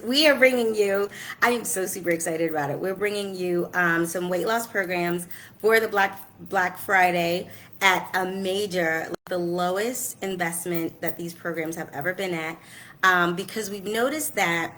we are bringing you, I am so super excited about it. We're bringing you some weight loss programs for the Black Friday at a major, like the lowest investment that these programs have ever been at, because we've noticed that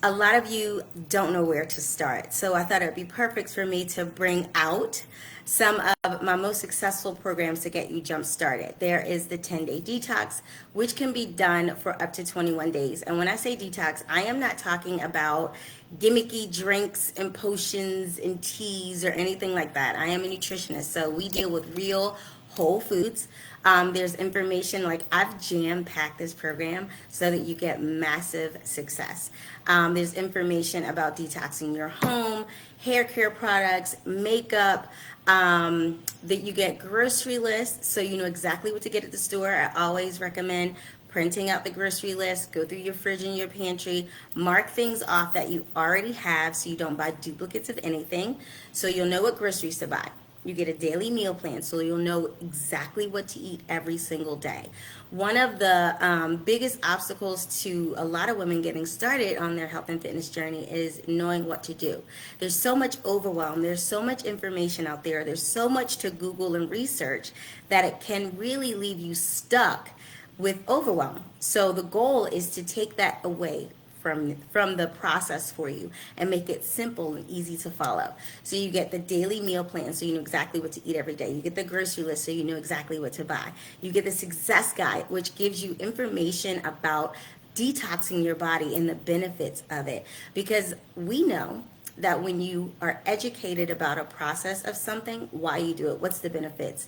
a lot of you don't know where to start. So I thought it would be perfect for me to bring out some of my most successful programs to get you jump started. There is the 10-day detox, which can be done for up to 21 days. And when I say detox, I am not talking about gimmicky drinks and potions and teas or anything like that. I am a nutritionist, so we deal with real whole foods. There's information, like I've jam packed this program so that you get massive success. There's information about detoxing your home, hair care products, makeup, that you get grocery lists so you know exactly what to get at the store. I always recommend printing out the grocery list, go through your fridge and your pantry, mark things off that you already have so you don't buy duplicates of anything, so you'll know what groceries to buy. You get a daily meal plan, so you'll know exactly what to eat every single day. One of the biggest obstacles to a lot of women getting started on their health and fitness journey is knowing what to do. There's so much overwhelm. There's so much information out there. There's so much to Google and research that it can really leave you stuck with overwhelm. So the goal is to take that away from the process for you and make it simple and easy to follow. So you get the daily meal plan so you know exactly what to eat every day. You get the grocery list so you know exactly what to buy. You get the success guide, which gives you information about detoxing your body and the benefits of it. Because we know that when you are educated about a process of something, why you do it, what's the benefits,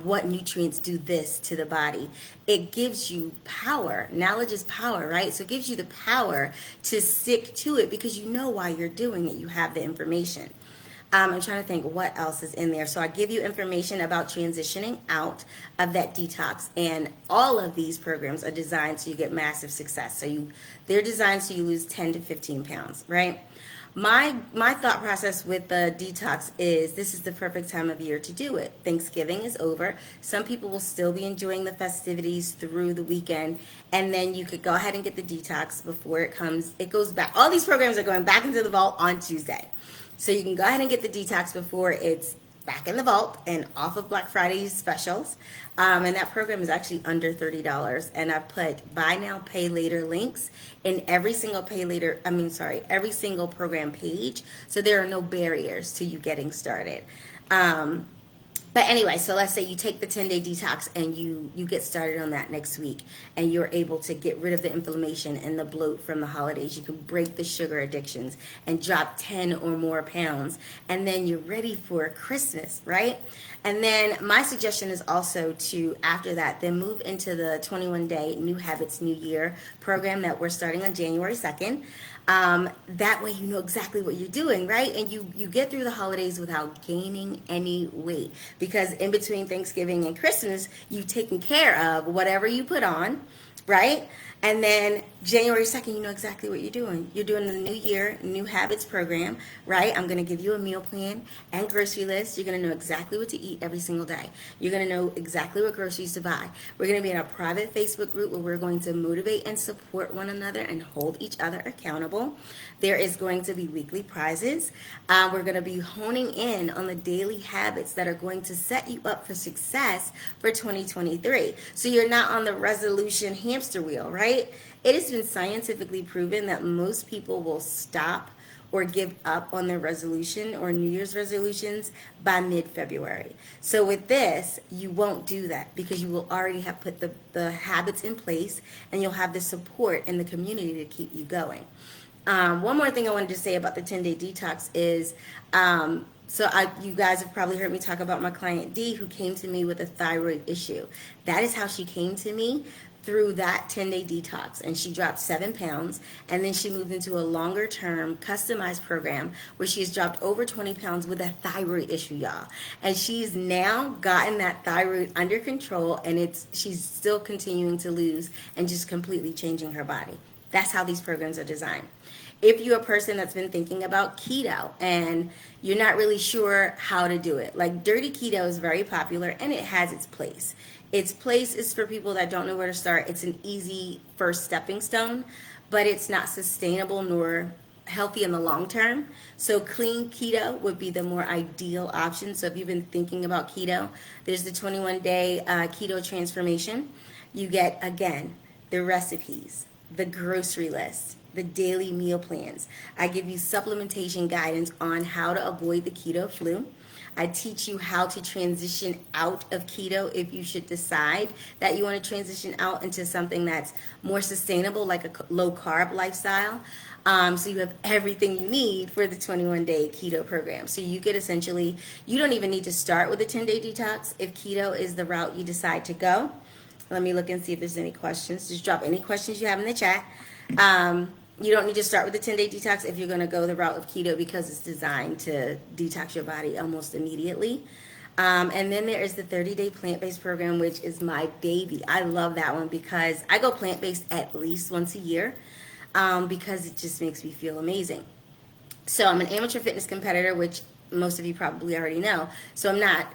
what nutrients do this to the body, it gives you power. Knowledge is power, right? So it gives you the power to stick to it because you know why you're doing it. You have the information. I'm trying to think what else is in there. So I give you information about transitioning out of that detox, and all of these programs are designed so you get massive success. So they're designed so you lose 10 to 15 pounds, right? My thought process with the detox is this is the perfect time of year to do it. Thanksgiving is over. Some people will still be enjoying the festivities through the weekend, and then you could go ahead and get the detox before it goes back. All these programs are going back into the vault on Tuesday. So you can go ahead and get the detox before it's back in the vault and off of Black Friday's specials. And that program is actually under $30. And I put buy now, pay later links in every single every single program page. So there are no barriers to you getting started. But anyway, so let's say you take the 10-day detox and you get started on that next week, and you're able to get rid of the inflammation and the bloat from the holidays. You can break the sugar addictions and drop 10 or more pounds, and then you're ready for Christmas, right? And then my suggestion is also to, after that, then move into the 21-day New Habits, New Year program that we're starting on January 2nd. That way you know exactly what you're doing, right? And you get through the holidays without gaining any weight, because in between Thanksgiving and Christmas, you've taken care of whatever you put on, right? And then January 2nd, you know exactly what you're doing. You're doing the New Year, New Habits program, right? I'm going to give you a meal plan and grocery list. You're going to know exactly what to eat every single day. You're going to know exactly what groceries to buy. We're going to be in a private Facebook group where we're going to motivate and support one another and hold each other accountable. There is going to be weekly prizes. We're going to be honing in on the daily habits that are going to set you up for success for 2023. So you're not on the resolution hamster wheel, right? It has been scientifically proven that most people will stop or give up on their resolution or New Year's resolutions by mid-February. So with this, you won't do that because you will already have put the habits in place, and you'll have the support in the community to keep you going. One more thing I wanted to say about the 10-day detox is, you guys have probably heard me talk about my client D, who came to me with a thyroid issue. That is how she came to me, through that 10-day detox, and she dropped 7 pounds, and then she moved into a longer-term customized program where she has dropped over 20 pounds with a thyroid issue, y'all. And she's now gotten that thyroid under control, and she's still continuing to lose and just completely changing her body. That's how these programs are designed. If you're a person that's been thinking about keto and you're not really sure how to do it, like dirty keto is very popular and it has its place. Its place is for people that don't know where to start. It's an easy first stepping stone. but it's not sustainable nor healthy in the long term. So clean keto would be the more ideal option. So if you've been thinking about keto, there's the 21-day keto transformation. You get, again, the recipes, the grocery list, the daily meal plans. I give you supplementation guidance on how to avoid the keto flu. I teach you how to transition out of keto if you should decide that you want to transition out into something that's more sustainable, like a low carb lifestyle. So you have everything you need for the 21-day keto program. So you could essentially, you don't even need to start with a 10-day detox if keto is the route you decide to go. Let me look and see if there's any questions. Just drop any questions you have in the chat. You don't need to start with the 10-day detox if you're going to go the route of keto, because it's designed to detox your body almost immediately. And then there is the 30-day plant-based program, which is my baby. I love that one because I go plant-based at least once a year because it just makes me feel amazing. So I'm an amateur fitness competitor, which most of you probably already know. So I'm not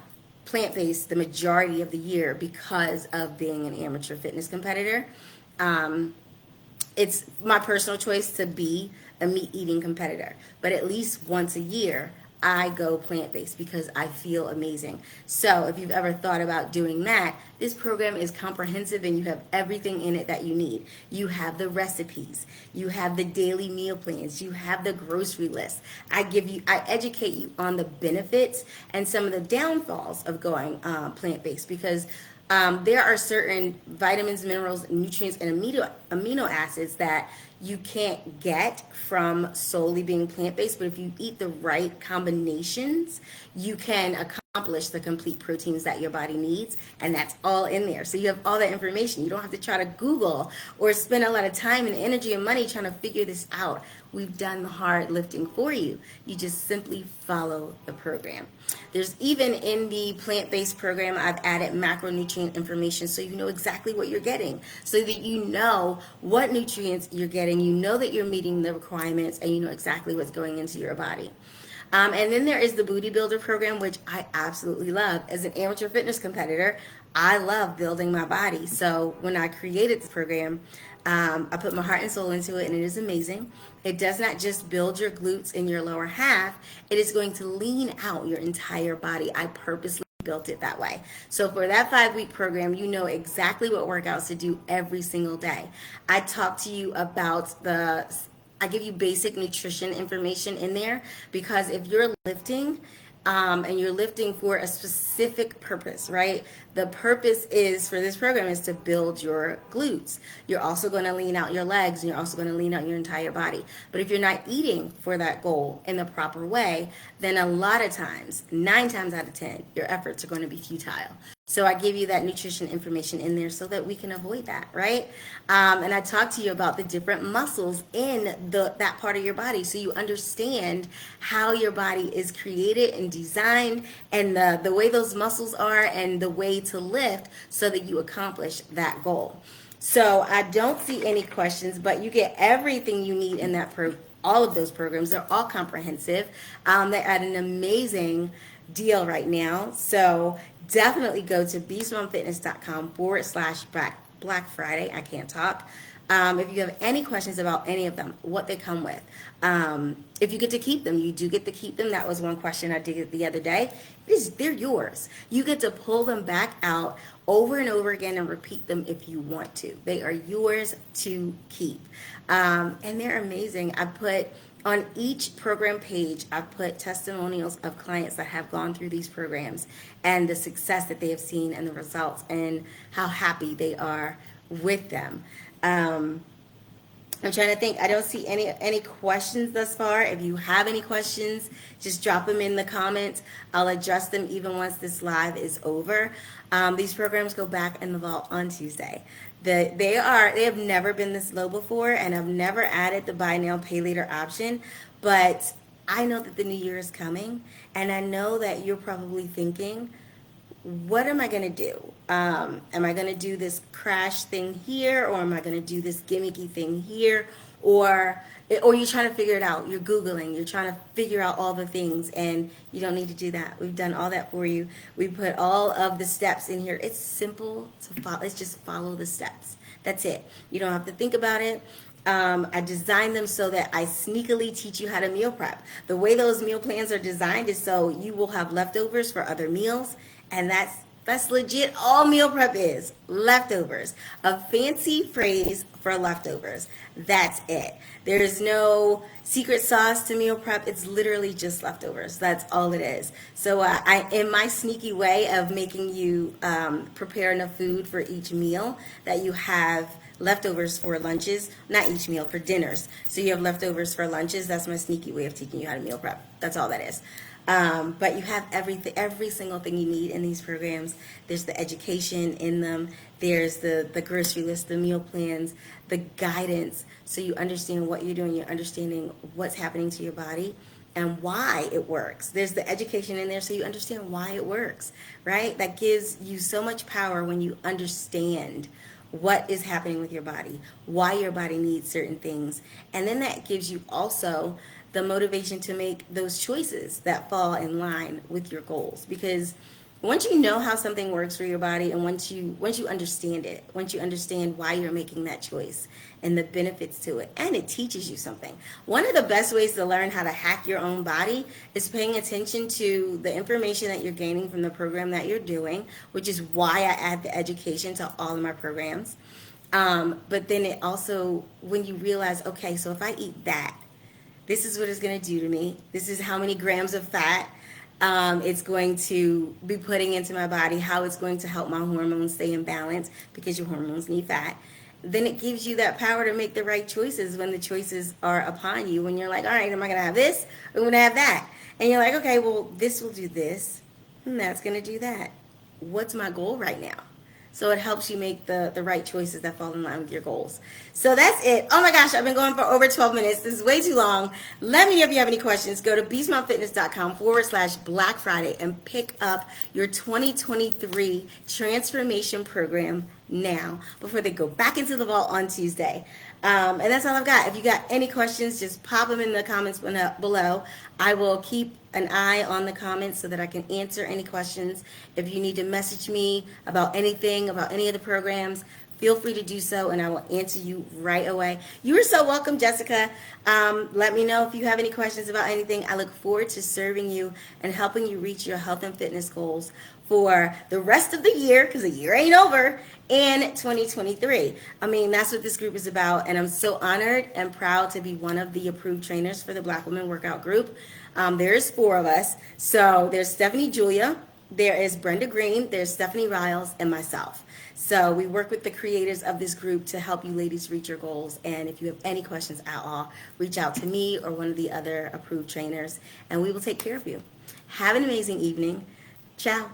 plant-based the majority of the year because of being an amateur fitness competitor. It's my personal choice to be a meat-eating competitor. But at least once a year, I go plant-based because I feel amazing. So if you've ever thought about doing that, this program is comprehensive and you have everything in it that you need. You have the recipes, you have the daily meal plans, you have the grocery list. I educate you on the benefits and some of the downfalls of going plant-based, because there are certain vitamins, minerals, nutrients, and amino acids that you can't get from solely being plant-based, but if you eat the right combinations, you can accomplish the complete proteins that your body needs, and that's all in there. So you have all that information. You don't have to try to Google or spend a lot of time and energy and money trying to figure this out. We've done the hard lifting for you. You just simply follow the program. There's even in the plant-based program, I've added macronutrient information so you know exactly what you're getting, so that you know what nutrients you're getting, you know that you're meeting the requirements, and you know exactly what's going into your body. And then there is the Booty Builder program, which I absolutely love. As an amateur fitness competitor, I love building my body. So when I created this program, I put my heart and soul into it, and it is amazing. It does not just build your glutes in your lower half, it is going to lean out your entire body. I purposely built it that way. So for that 5-week program, you know exactly what workouts to do every single day. I talk to you about I give you basic nutrition information in there, because if you're lifting, and you're lifting for a specific purpose, right? The purpose is for this program is to build your glutes. You're also going to lean out your legs, and you're also going to lean out your entire body. But if you're not eating for that goal in the proper way, then a lot of times, 9 times out of 10, your efforts are going to be futile. So I give you that nutrition information in there so that we can avoid that, right? And I talk to you about the different muscles in that part of your body, so you understand how your body is created and designed, and the way those muscles are, and the way to lift so that you accomplish that goal. So I don't see any questions, but you get everything you need in that all of those programs. They're all comprehensive. They're at an amazing deal right now. So definitely go to beastmomfitness.com/Black Friday. I can't talk. If you have any questions about any of them, what they come with, if you get to keep them, you do get to keep them. That was one question I did the other day. They're yours. You get to pull them back out over and over again and repeat them if you want to. They are yours to keep. And they're amazing. I put on each program page, I've put testimonials of clients that have gone through these programs and the success that they have seen and the results and how happy they are with them. I'm trying to think. I don't see any questions thus far. If you have any questions, just drop them in the comments. I'll address them even once this live is over. These programs go back in the vault on Tuesday. They have never been this low before, and I've never added the buy now, pay later option. But I know that the new year is coming, and I know that you're probably thinking, what am I going to do? Am I going to do this crash thing here, or am I going to do this gimmicky thing here? Or you're trying to figure it out. You're Googling. You're trying to figure out all the things, and you don't need to do that. We've done all that for you. We put all of the steps in here. It's simple to follow. It's just follow the steps. That's it. You don't have to think about it. I designed them so that I sneakily teach you how to meal prep. The way those meal plans are designed is so you will have leftovers for other meals, and that's legit all meal prep is. Leftovers. A fancy phrase for leftovers. That's it. There's no secret sauce to meal prep. It's literally just leftovers. That's all it is. So in my sneaky way of making you prepare enough food for each meal that you have leftovers for lunches, not each meal, for dinners. So you have leftovers for lunches. That's my sneaky way of teaching you how to meal prep. That's all that is. But you have every single thing you need in these programs. There's the education in them. There's the grocery list, the meal plans, the guidance, so you understand what you're doing. You're understanding what's happening to your body and why it works. There's the education in there, so you understand why it works, right? That gives you so much power when you understand what is happening with your body, why your body needs certain things. And then that gives you also the motivation to make those choices that fall in line with your goals. Because once you know how something works for your body, and once you understand it, once you understand why you're making that choice and the benefits to it, and it teaches you something. One of the best ways to learn how to hack your own body is paying attention to the information that you're gaining from the program that you're doing, which is why I add the education to all of my programs. But then it also, when you realize, okay, so if I eat that, this is what it's going to do to me. This is how many grams of fat it's going to be putting into my body, how it's going to help my hormones stay in balance, because your hormones need fat. Then it gives you that power to make the right choices when the choices are upon you. When you're like, all right, am I going to have this or am I going to have that? And you're like, okay, well, this will do this, and that's going to do that. What's my goal right now? So it helps you make the right choices that fall in line with your goals. So that's it. Oh my gosh, I've been going for over 12 minutes. This is way too long. Let me know if you have any questions. Go to beastmomfitness.com/Black Friday and pick up your 2023 transformation program now before they go back into the vault on Tuesday. And that's all I've got. If you got any questions, just pop them in the comments below. I will keep an eye on the comments so that I can answer any questions. If you need to message me about anything, about any of the programs, feel free to do so, and I will answer you right away. You are so welcome, Jessica. Let me know if you have any questions about anything. I look forward to serving you and helping you reach your health and fitness goals for the rest of the year, because the year ain't over, in 2023. I mean, that's what this group is about, and I'm so honored and proud to be one of the approved trainers for the Black Women Workout Group. There's 4 of us. So there's Stephanie Julia, there is Brenda Green, there's Stephanie Riles, and myself. So we work with the creators of this group to help you ladies reach your goals. And if you have any questions at all, reach out to me or one of the other approved trainers, and we will take care of you. Have an amazing evening. Ciao.